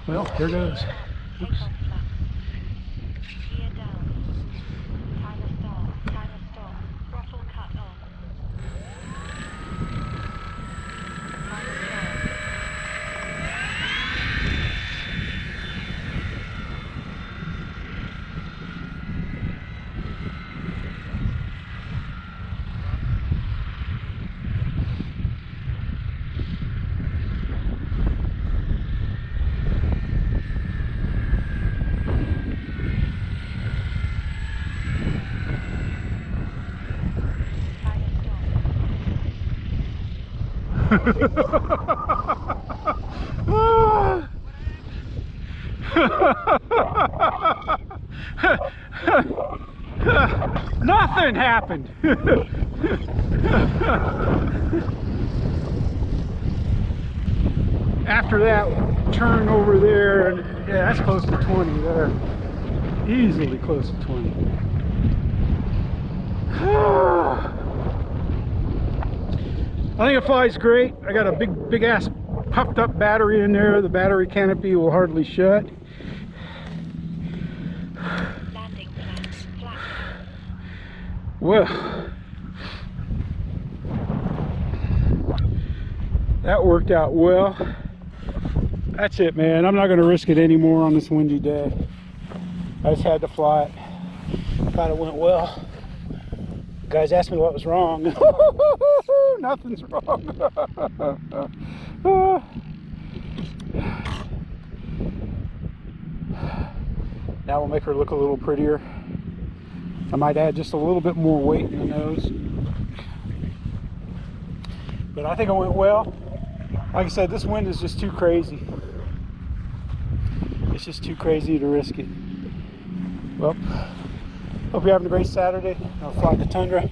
Well, here goes. Oops. Nothing happened. After that turn over there, and yeah, that's close to 20 there. Easily close to 20. I think it flies great. I got a big ass puffed up battery in there. The battery canopy will hardly shut. Well, that worked out well. That's it, man. I'm not going to risk it anymore on this windy day. I just had to fly it. Thought it went well. The guys asked me what was wrong. Nothing's wrong. Now we'll make her look a little prettier. I might add just a little bit more weight in the nose. But I think it went well. Like I said, this wind is just too crazy. It's just too crazy to risk it. Well, hope you're having a great Saturday. I'll fly the Tundra.